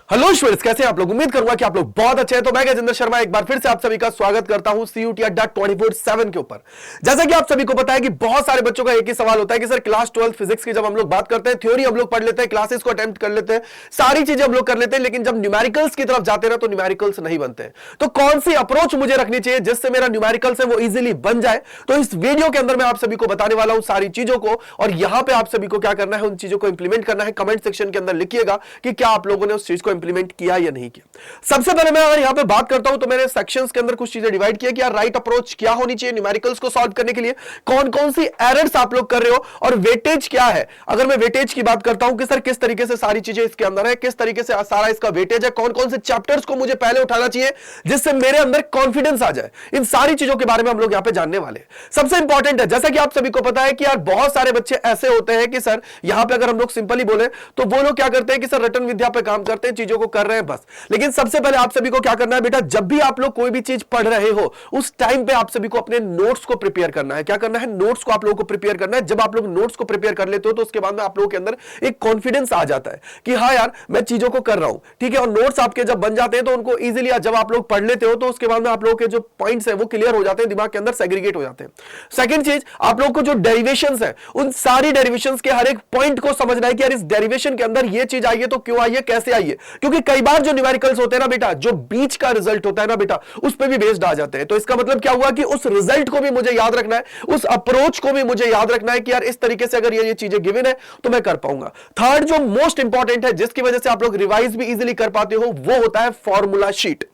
Hello students, कैसे हैं आप लोग। उम्मीद करूंगा कि आप लोग बहुत अच्छे हैं। तो मैं गजेंद्र शर्मा एक बार फिर से आप सभी का स्वागत करता हूं CUET अड्डा 24/7 के ऊपर। जैसा कि आप सभी को पता है कि बहुत सारे बच्चों का एक ही सवाल होता है कि सर क्लास 12 फिजिक्स की जब हम लोग बात करते हैं, थ्योरी हम लोग पढ़ लेते हैं, क्लासेस को अटेम्प्ट कर लेते हैं, सारी चीजें हम लोग कर लेते हैं, लेकिन जब न्यूमेरिकल्स की तरफ जाते हैं ना तो न्यूमेरिकल्स नहीं बनते। तो कौन सी अप्रोच मुझे रखनी चाहिए जिससे मेरा न्यूमेरिकल्स है वो इजिली बन जाए, तो इस वीडियो के अंदर मैं आप सभी को बताने वाला हूं सारी चीजों को। और यहां पर आप सभी को क्या करना है, उन चीजों को इंप्लीमेंट करना है। कमेंट सेक्शन के अंदर लिखिएगा कि क्या आप लोगों ने उस चीज को इंप्लीमेंट किया या नहीं किया। सबसे पहले मैं अगर यहां पे बात करता हूं तो मैंने सेक्शंस के अंदर कुछ चीजें डिवाइड किया कि यार राइट अप्रोच क्या होनी चाहिए न्यूमेरिकल्स को सॉल्व करने के लिए, कौन कौन सी एरर्स आप लोग कर रहे हो और वेटेज क्या है। अगर मैं वेटेज की बात करता हूं कि सर किस तरीके से सारी चीजें इसके अंदर है, किस तरीके से सारा इसका वेटेज है, कौन कौन से चैप्टर्स को मुझे पहले उठाना चाहिए जिससे मेरे अंदर कॉन्फिडेंस आ जाए, इन सारी चीजों के बारे में हम लोग यहां पे जानने वाले हैं। सबसे इंपॉर्टेंट है, जैसा कि आप सभी को पता है कि यार बहुत सारे बच्चे ऐसे होते हैं कि सर यहां पे अगर हम लोग सिंपली बोले तो वो लोग क्या करते हैं कि सर रटन विद्या पे काम करते हैं, चीजों को कर रहे हैं बस। लेकिन सबसे पहले आप सभी को क्या करना है बेटा, जब भी आप लोग कोई भी चीज पढ़ रहे हो उस टाइम पे आप सभी को अपने नोट्स को प्रिपेयर करना है। क्या करना है, नोट्स को आप लोगों को प्रिपेयर करना है। जब आप लोग नोट्स को प्रिपेयर कर लेते हो तो उसके बाद में आप लोगों के अंदर एक कॉन्फिडेंस आ जाता है कि हाँ यार मैं चीजों को कर रहा हूं, ठीक है। और नोट्स आपके जब बन जाते हैं तो उनको इजीली जब आप लोग पढ़ लेते हो तो उसके बाद में आप लोगों के जो पॉइंट्स है वो क्लियर हो जाते हैं, दिमाग के अंदर सेग्रीगेट हो जाते हैं। सेकंड चीज, आप लोग को जो डेरिवेशंस है उन सारी डेरिवेशंस के हर एक पॉइंट को समझना है कि यार इस डेरिवेशन के अंदर ये चीज आई है तो क्यों आई है, कैसे आई है। क्योंकि कई बार जो न्यूमेरिकल्स होते हैं ना बेटा, जो बीच का रिजल्ट होता है ना बेटा, उस पे भी बेस्ड आ जाते हैं। तो इसका मतलब क्या हुआ कि उस रिजल्ट को भी मुझे याद रखना है, उस अप्रोच को भी मुझे याद रखना है कि यार इस तरीके से अगर ये चीजें गिवन है तो मैं कर पाऊंगा। थर्ड जो मोस्ट इंपॉर्टेंट है, जिसकी वजह से आप लोग रिवाइज भी इजीली कर पाते हो, वो होता है फॉर्मूला शीट।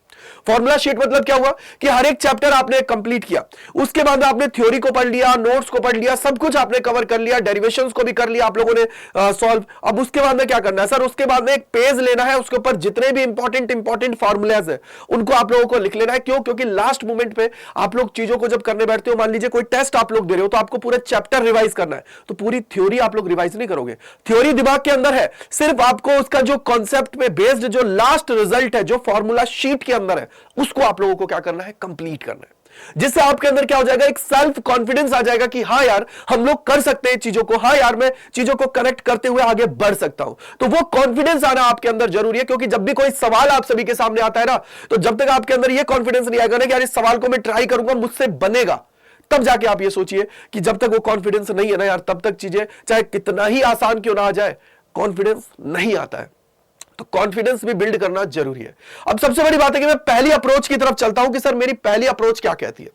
फॉर्मूला शीट मतलब क्या हुआ कि हर एक चैप्टर आपने कंप्लीट किया, उसके बाद आपने थ्योरी को पढ़ लिया, नोट्स को पढ़ लिया, सब कुछ आपने कवर कर लिया, डेरिवेशंस को भी कर लिया आप लोगों ने सॉल्व। अब उसके बाद में क्या करना है सर, उसके बाद में एक पेज लेना है, उसके ऊपर जितने भी इंपॉर्टेंट फॉर्मूलाज है उनको आप लोगों को लिख लेना है। क्यों? क्योंकि लास्ट मोमेंट पे आप लोग चीजों को जब करने बैठते हो, मान लीजिए कोई टेस्ट आप लोग दे रहे हो तो आपको पूरा चैप्टर रिवाइज करना है, तो पूरी थ्योरी आप लोग रिवाइज नहीं करोगे। थ्योरी दिमाग के अंदर है, सिर्फ आपको उसका जो कॉन्सेप्ट पे बेस्ड जो लास्ट रिजल्ट है, जो फॉर्मूला शीट के अंदर है, उसको आप लोगों को क्या करना है, कंप्लीट करना है। जिससे आपके अंदर क्या हो जाएगा, एक सेल्फ कॉन्फिडेंस आ जाएगा कि हाँ यार हम लोग कर सकते हैं चीजों को, हाँ यार मैं चीजों को कनेक्ट करते हुए आगे बढ़ सकता हूं। तो वो कॉन्फिडेंस आना आपके अंदर जरूरी है, क्योंकि जब भी कोई सवाल आप सभी के सामने आता है ना, तो जब तक आपके अंदर ये कॉन्फिडेंस नहीं आएगा ना कि यार इस सवाल को मैं ट्राई करूंगा, मुझसे बनेगा, तब जाके आप ये सोचिए कि जब तक वो कॉन्फिडेंस नहीं है ना यार, तब तक चीजें चाहे कितना ही आसान क्यों ना आ जाए, कॉन्फिडेंस नहीं आता है। तो कॉन्फिडेंस भी बिल्ड करना जरूरी है। अब सबसे बड़ी बात है कि मैं पहली अप्रोच की तरफ चलता हूं कि सर मेरी पहली अप्रोच क्या कहती है।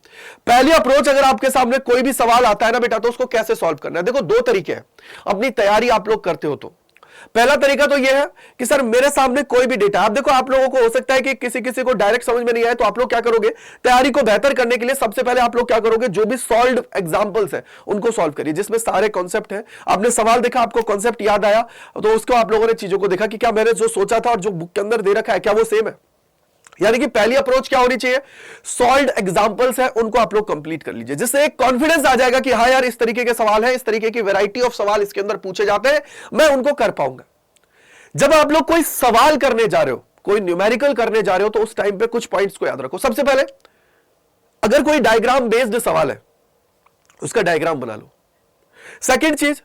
पहली अप्रोच, अगर आपके सामने कोई भी सवाल आता है ना बेटा, तो उसको कैसे सॉल्व करना है। देखो दो तरीके हैं, अपनी तैयारी आप लोग करते हो तो पहला तरीका तो यह है कि सर मेरे सामने कोई भी डेटा, आप देखो आप लोगों को हो सकता है कि किसी किसी को डायरेक्ट समझ में नहीं आए, तो आप लोग क्या करोगे, तैयारी को बेहतर करने के लिए सबसे पहले आप लोग क्या करोगे, जो भी सॉल्व्ड एग्जांपल्स है उनको सॉल्व करिए, जिसमें सारे कॉन्सेप्ट है। आपने सवाल देखा, आपको कॉन्सेप्ट याद आया, तो उसको आप लोगों ने चीजों को देखा कि क्या मैंने जो सोचा था और जो बुक के अंदर दे रखा है क्या वो सेम है। यानी कि पहली अप्रोच क्या होनी चाहिए, सॉल्व्ड एग्जांपल्स है उनको आप लोग कंप्लीट कर लीजिए, जिससे एक कॉन्फिडेंस आ जाएगा कि हाँ यार इस तरीके के सवाल है, इस तरीके की वैरायटी ऑफ सवाल इसके अंदर पूछे जाते हैं, मैं उनको कर पाऊंगा। जब आप लोग कोई सवाल करने जा रहे हो, कोई न्यूमेरिकल करने जा रहे हो, तो उस टाइम पे कुछ पॉइंट्स को याद रखो। सबसे पहले अगर कोई डायग्राम बेस्ड सवाल है, उसका डायग्राम बना लो। सेकंड चीज,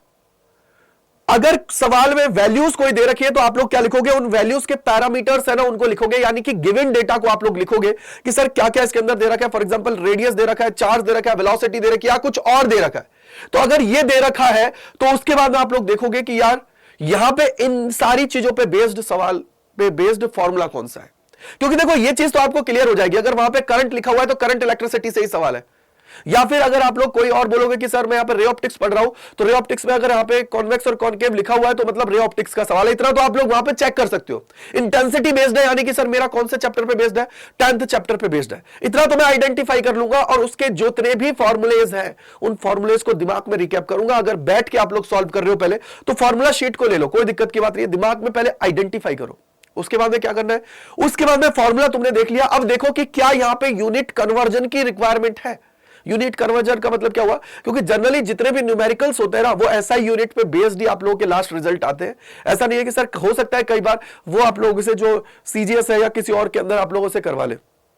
अगर सवाल में वैल्यूज कोई दे रखी है तो आप लोग क्या लिखोगे, उन वैल्यूज के पैरामीटर्स है ना उनको लिखोगे, यानी कि गिवन डेटा को आप लोग लिखोगे कि सर क्या क्या इसके अंदर दे रखा है। फॉर एग्जांपल रेडियस दे रखा है, चार्ज दे रखा है, वेलोसिटी दे रखी है, या कुछ और दे रखा है। तो अगर ये दे रखा है तो उसके बाद में आप लोग देखोगे कि यार यहां पे इन सारी चीजों पे बेस्ड सवाल पे बेस्ड फॉर्मूला कौन सा है। क्योंकि देखो ये चीज तो आपको क्लियर हो जाएगी, अगर वहां पे करंट लिखा हुआ है तो करंट इलेक्ट्रिसिटी से ही सवाल है। या फिर अगर आप लोग कोई और बोलोगे कि सर मैं यहां पे रे ऑप्टिक्स पढ़ रहा हूं, तो रे ऑप्टिक्स में अगर यहां पे कॉन्वेक्स और कॉनकेव लिखा हुआ है तो मतलब रे ऑप्टिक्स का सवाल है। इतना तो आप लोग वहां पे चेक कर सकते हो। इंटेंसिटी बेस्ड है, यानी कि सर मेरा कौन से चैप्टर पे बेस्ड है, 10th चैप्टर पे बेस्ड है, इतना तो मैं आइडेंटिफाई कर लूंगा और उसके जितने भी फॉर्मुलेज हैं उन फॉर्मुलेज को दिमाग में रिकैप करूंगा। अगर बैठ के आप लोग सॉल्व कर रहे हो पहले, तो फॉर्मूला शीट को ले लो, कोई दिक्कत की बात नहीं है, दिमाग में पहले आइडेंटिफाई करो। उसके बाद में क्या करना है, उसके बाद में फॉर्मूला तुमने देख लिया, अब देखो कि क्या यहां पे यूनिट कन्वर्जन की रिक्वायरमेंट है। यूनिट कन्वर्जन का मतलब क्या हुआ, क्योंकि जनरली जितने भी न्यूमेरिकल्स होते हैं ना वो ऐसा यूनिट पे बेस्ड ही आप लोगों के लास्ट रिजल्ट आते हैं। ऐसा नहीं है कि सर हो सकता है कई बार वो आप लोगों से जो CGS है या किसी और के अंदर आप लोगों से करवा ले,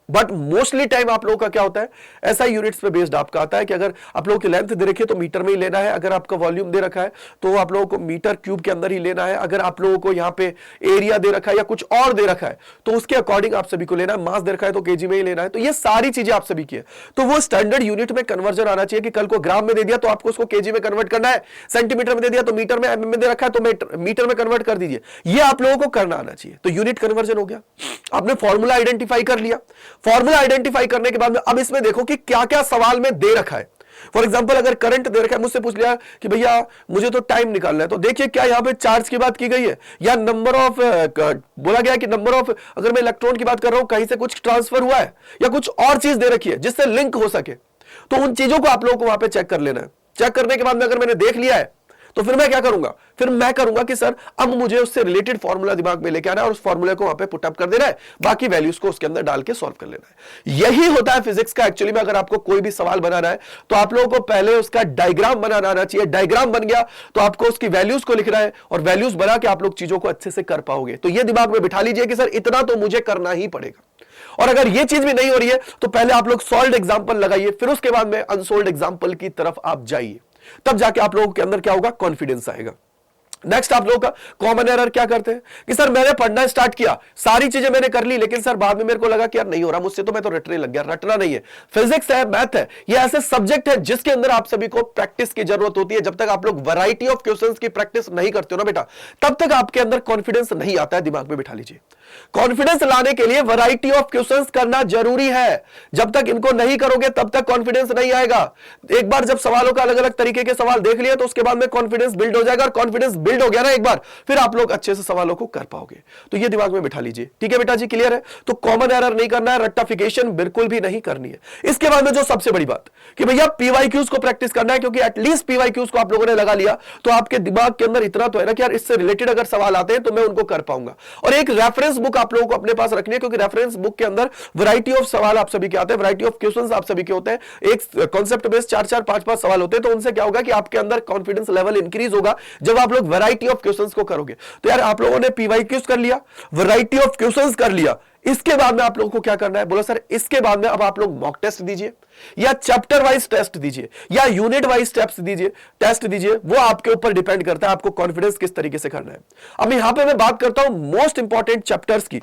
बट मोस्टली टाइम आप लोगों का क्या होता है, ऐसा यूनिट्स पे बेस्ड आपका आता है कि अगर आप लोगों की लेंथ दे रखी है तो मीटर में ही लेना है, अगर आपका वॉल्यूम दे रखा है तो आप लोगों को मीटर क्यूब के अंदर ही लेना है, अगर आप लोगों को यहाँ पे एरिया दे रखा है या कुछ और दे रखा है तो उसके अकॉर्डिंग आप सभी को लेना है, मास दे रखा है तो केजी में ही लेना है। तो ये सारी चीजें आप सभी की है, तो वो स्टैंडर्ड यूनिट में कन्वर्जन आना चाहिए कि कल को ग्राम में दे दिया तो आपको उसको केजी में कन्वर्ट करना है, सेंटीमीटर में दे दिया तो मीटर में, एमएम में दे रखा है तो मीटर में कन्वर्ट कर दीजिए, ये आप लोगों को करना आना चाहिए। तो यूनिट कन्वर्जन हो गया, आपने फॉर्मूला आइडेंटिफाई कर लिया, फॉर्मूला आइडेंटिफाई करने के बाद में अब इसमें देखो कि क्या क्या सवाल में दे रखा है। फॉर एग्जांपल अगर करंट दे रखा है, मुझसे पूछ लिया कि भैया मुझे तो टाइम निकालना है, तो देखिए क्या यहां पे चार्ज की बात की गई है या नंबर ऑफ बोला गया है कि नंबर ऑफ, अगर मैं इलेक्ट्रॉन की बात कर रहा हूं कहीं से कुछ ट्रांसफर हुआ है या कुछ और चीज दे रखी है जिससे लिंक हो सके, तो उन चीजों को आप लोगों को वहां पे चेक कर लेना है। चेक करने के बाद में अगर मैंने देख लिया है तो फिर मैं क्या करूंगा, फिर मैं करूंगा कि सर अब मुझे उससे रिलेटेड फॉर्मूला दिमाग में लेके आना है और उस फॉर्मूले को वहां पे पुट अप कर देना है, बाकी वैल्यूज को उसके अंदर डाल के सॉल्व कर लेना है। यही होता है फिजिक्स का एक्चुअली में। अगर आपको कोई भी सवाल बनाना है तो आप लोगों को पहले उसका डायग्राम बनाना आना चाहिए, डायग्राम बन गया तो आपको उसकी वैल्यूज को लिखना है और वैल्यूज बना के आप लोग चीजों को अच्छे से कर पाओगे। तो ये दिमाग में बिठा लीजिए कि सर इतना तो मुझे करना ही पड़ेगा। और अगर ये चीज भी नहीं हो रही है तो पहले आप लोग सॉल्व्ड एग्जांपल लगाइए, फिर उसके बाद में अनसोल्व्ड एग्जांपल की तरफ आप जाइए, तब जाके आप लोगों के अंदर क्या होगा, कॉन्फिडेंस आएगा। नेक्स्ट आप लोगों का कॉमन एरर क्या करते हैं कि सर मैंने पढ़ना स्टार्ट किया, सारी चीजें मैंने कर ली, लेकिन सर बाद में मेरे को लगा कि यार नहीं हो रहा मुझसे, तो मैं तो रटने लग गया। रटना नहीं है, फिजिक्स है, मैथ है, ये ऐसे सब्जेक्ट है जिसके अंदर आप सभी को प्रैक्टिस की जरूरत होती है। जब तक आप लोग वैरायटी ऑफ क्वेश्चंस की प्रैक्टिस नहीं करते हो ना बेटा, तब तक आपके अंदर कॉन्फिडेंस नहीं आता है। दिमाग में बिठा लीजिए, कॉन्फिडेंस लाने के लिए वैरायटी ऑफ क्वेश्चंस करना जरूरी है। जब तक इनको नहीं करोगे तब तक कॉन्फिडेंस नहीं आएगा। एक बार जब सवालों का अलग अलग तरीके के सवाल देख लिए तो उसके बाद में कॉन्फिडेंस बिल्ड हो जाएगा, और कॉन्फिडेंस बिल्ड हो गया ना एक बार, फिर आप लोग अच्छे से सवालों को कर पाओगे। तो ये दिमाग में बिठा लीजिए, ठीक है बेटा जी, क्लियर है। तो कॉमन एरर नहीं करना है, रट्टाफिकेशन बिल्कुल भी नहीं करनी है। इसके बाद में जो सबसे बड़ी बात कि भैया पीवाईक्यूज को प्रैक्टिस करना है, क्योंकि एटलीस्ट पीवाईक्यूज को आप लोगों ने लगा लिया तो आपके दिमाग के अंदर इतना तो है ना कि यार इससे रिलेटेड अगर सवाल आते हैं तो मैं उनको कर पाऊंगा। और एक रेफरेंस बुक आप लोगों को अपने पास रखनी है, क्योंकि रेफरेंस बुक के अंदर वैरायटी ऑफ सवाल आप सभी के आते हैं, वैरायटी ऑफ क्वेश्चंस आप सभी के होते हैं। एक कॉन्सेप्ट बेस्ड 4-4, 5-5 सवाल होते हैं, तो उनसे क्या होगा कि आपके अंदर कॉन्फिडेंस लेवल इंक्रीज होगा जब आप लोग वैरायटी ऑफ क्वेश्चंस को करोगे। तो यार आप लोगों ने पीवाईक्यूज कर लिया, वैरायटी ऑफ क्वेश्चंस कर लिया, इसके बाद में आप लोगों को क्या करना है, बोलो सर इसके बाद में अब आप लोग मॉक टेस्ट दीजिए या चैप्टर वाइज टेस्ट दीजिए या यूनिट वाइज टेस्ट दीजिए, वो आपके ऊपर डिपेंड करता है आपको कॉन्फिडेंस किस तरीके से करना है। अब यहां पे मैं बात करता हूं मोस्ट इंपॉर्टेंट चैप्टर्स की।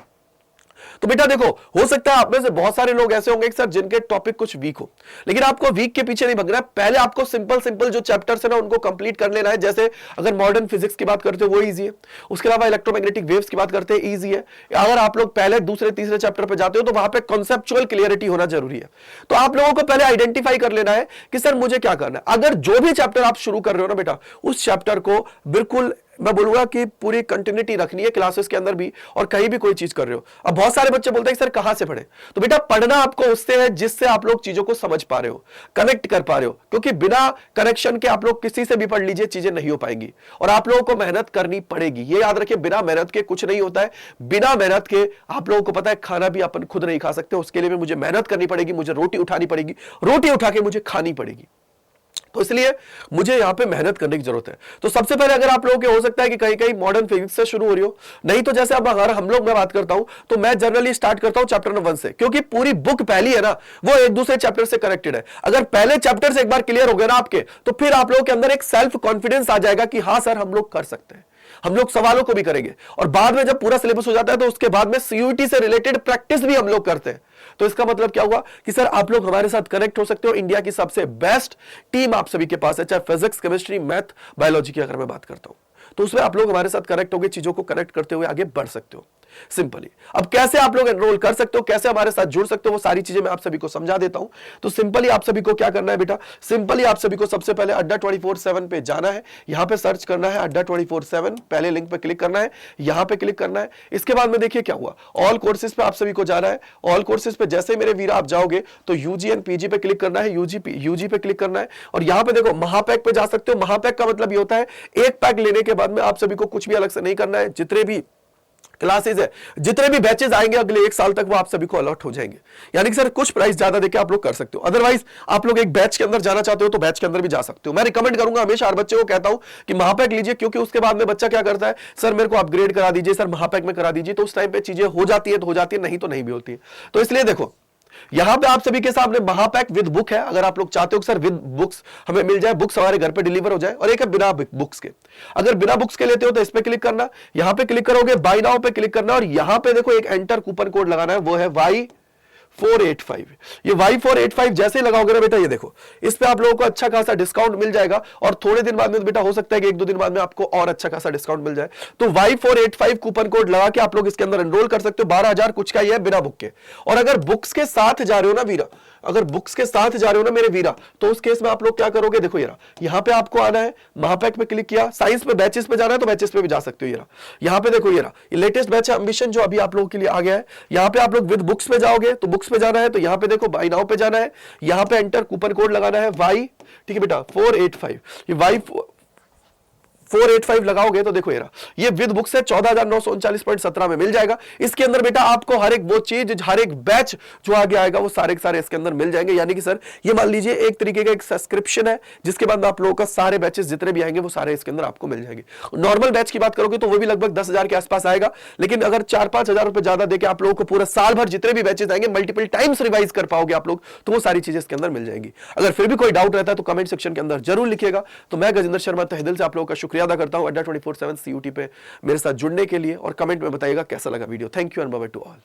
तो बेटा देखो, हो सकता है आप में से बहुत सारे लोग ऐसे होंगे कि सर जिनके टॉपिक कुछ वीक हो, लेकिन आपको वीक के पीछे नहीं भगना है। पहले आपको सिंपल जो चैप्टर्स है ना उनको कंप्लीट कर लेना है। जैसे अगर मॉडर्न फिजिक्स की बात करते हो वो इजी है, उसके अलावा इलेक्ट्रोमैग्नेटिक वेव्स की बात करते हैं इजी है। अगर आप लोग पहले दूसरे तीसरे चैप्टर पे जाते हो तो वहां पे कॉन्सेप्चुअल क्लियरिटी होना जरूरी है। तो आप लोगों को पहले आइडेंटिफाई कर लेना है कि सर मुझे क्या करना है। अगर जो भी चैप्टर आप शुरू कर रहे हो ना बेटा, उस चैप्टर को बिल्कुल मैं बोलूंगा कि पूरी कंटिन्यूटी रखनी है क्लासेस के अंदर भी, और कहीं भी कोई चीज कर रहे हो। अब बहुत सारे बच्चे बोलते हैं सर कहां से पढ़े, तो बेटा पढ़ना आपको उससे है जिससे आप लोग चीजों को समझ पा रहे हो, कनेक्ट कर पा रहे हो, क्योंकि बिना कनेक्शन के आप लोग किसी से भी पढ़ लीजिए चीजें नहीं हो पाएंगी, और आप लोगों को मेहनत करनी पड़ेगी। ये याद रखिए, बिना मेहनत के कुछ नहीं होता है। बिना मेहनत के आप लोगों को पता है खाना भी अपन खुद नहीं खा सकते, उसके लिए भी मुझे मेहनत करनी पड़ेगी, मुझे रोटी उठानी पड़ेगी, रोटी उठा के मुझे खानी पड़ेगी। तो इसलिए मुझे यहां पे मेहनत करने की जरूरत है। तो सबसे पहले अगर आप लोगों के हो सकता है कि कहीं कहीं मॉडर्न फिजिक्स से शुरू हो रही हो, नहीं तो जैसे अब अगर हम लोग मैं बात करता हूं तो मैं जनरली स्टार्ट करता हूं चैप्टर नंबर 1 से, क्योंकि पूरी बुक पहली है ना, वो एक दूसरे चैप्टर से कनेक्टेड है। अगर पहले चैप्टर से एक बार क्लियर हो गया ना आपके, तो फिर आप लोगों के अंदर एक सेल्फ कॉन्फिडेंस आ जाएगा कि हाँ सर हम लोग कर सकते हैं, हम लोग सवालों को भी करेंगे। और बाद में जब पूरा सिलेबस हो जाता है तो उसके बाद में सीयूईटी से रिलेटेड प्रैक्टिस भी हम लोग करते हैं। तो इसका मतलब क्या हुआ कि सर आप लोग हमारे साथ कनेक्ट हो सकते हो। इंडिया की सबसे बेस्ट टीम आप सभी के पास है, चाहे फिजिक्स, केमिस्ट्री, मैथ, बायोलॉजी की अगर मैं बात करता हूं, तो उसमें आप लोग हमारे साथ कनेक्ट होकर चीजों को कनेक्ट करते हुए आगे बढ़ सकते हो सिंपली। अब कैसे आप लोग एनरोल कर सकते हो, कैसे हमारे साथ जुड़ सकते हो, वो सारी चीजें मैं आप सभी को समझा देता हूं। तो सिंपली आप सभी को क्या करना है बेटा, सिंपली आप सभी को सबसे पहले अड्डा 24/7 पे जाना है, यहां पे सर्च करना है अड्डा 24/7, पहले लिंक पे क्लिक करना है, यहां पे क्लिक करना है। इसके बाद में देखिए क्या हुआ, ऑल कोर्सेज पे आप सभी को जाना है। ऑल कोर्सेज पे जैसे मेरे वीरा आप जाओगे तो यूजी एंड पीजी पे क्लिक करना है, यूजी पे क्लिक करना है, और यहां पे देखो महापैक पे जा सकते हो। महापैक का मतलब ये होता है एक पैक लेने के बाद में आप सभी को कुछ भी अलग से नहीं करना है, जितने भी क्लासेज है, जितने भी बैचेस आएंगे अगले 1 साल तक वो आप सभी को अलॉट हो जाएंगे। यानी कि सर कुछ प्राइस ज्यादा देके आप लोग कर सकते हो। अदरवाइज आप लोग एक बैच के अंदर जाना चाहते हो तो बैच के अंदर भी जा सकते हो। मैं रिकमेंड करूंगा हमेशा हर बच्चे को कहता हूं कि महापैक लीजिए, क्योंकि उसके बाद में बच्चा क्या करता है, सर मेरे को अपग्रेड करा दीजिए, सर महापैक में करा दीजिए, तो उस टाइम पे चीजें हो जाती है तो हो जाती है, नहीं तो नहीं भी होती है। तो इसलिए देखो यहां पे आप सभी के सामने महापैक विद बुक है। अगर आप लोग चाहते हो कि सर विद बुक्स हमें मिल जाए, बुक्स हमारे घर पे डिलीवर हो जाए, और एक है बिना बुक्स के। अगर बिना बुक्स के लेते हो तो इस पे क्लिक करना, यहां पे क्लिक करोगे, बाय नाउ पे क्लिक करना, और यहां पे देखो एक एंटर कूपन कोड लगाना है, वो है Y485। ये Y485 जैसे ही लगाओगे ना बेटा, ये देखो इस पे आप लोगों को अच्छा खासा डिस्काउंट मिल जाएगा, और थोड़े दिन बाद में तो बेटा हो सकता है कि 1-2 दिन बाद में आपको और अच्छा खासा डिस्काउंट मिल जाए। तो Y485 कूपन कोड लगा के आप लोग इसके अंदर एनरोल कर सकते हो। 12,000 कुछ का ही है बिना बुक के। और अगर बुक्स के साथ जा रहे हो ना वीरा, अगर बुक्स के साथ जा रहे हो ना मेरे वीरा, तो उस केस में आप लोग क्या करोगे, देखो ये यहां पे आपको आना है, महापैक पे क्लिक किया, साइंस पे बैचेस पे जाना है तो बैचेस पे भी जा सकते हो। ये यहां पे देखो, ये लेटेस्ट बैच है एम्बिशन, जो अभी आप लोगों के लिए आ गया है। यहां पे आप लोग विद बुक्स पे जाओगे तो बुक्स पे जाना है, तो यहां पे देखो बाय नाउ पे जाना है, यहां पे एंटर कूपन कोड लगाना है Y, ठीक है बेटा 485। ये Y485 लगाओगे तो देखो ये विद बुक्स है 14,939.17 में मिल जाएगा। इसके अंदर बेटा आपको हर एक वो चीज, हर एक बैच जो आगे आएगा वो सारे के सारे इसके अंदर मिल जाएंगे। यानी कि सर ये मान लीजिए एक तरीके का एक सब्सक्रिप्शन है, जिसके बाद आप लोगों का सारे बैचेस जितने भी आएंगे वो सारे इसके अंदर आपको मिल जाएंगे। नॉर्मल बैच की बात करोगे तो वो भी लगभग 10,000 के आसपास आएगा, लेकिन अगर 4-5 हजार रुपए ज्यादा देके आप लोगों को पूरा साल भर जितने भी बैचेस आएंगे मल्टीपल टाइम्स रिवाइज कर पाओगे आप लोग, तो वो सारी चीजें इसके अंदर मिल जाएंगी। अगर फिर भी कोई डाउट रहता है तो कमेंट सेक्शन के अंदर जरूर लिखिएगा। तो मैं गजेंद्र शर्मा तहे दिल से आप लोगों का शुक्रिया अदा करता हूं अड्डा 24/7 CUT पे मेरे साथ जुड़ने के लिए, और कमेंट में बताइएगा कैसा लगा video. Thank you and bye bye to all.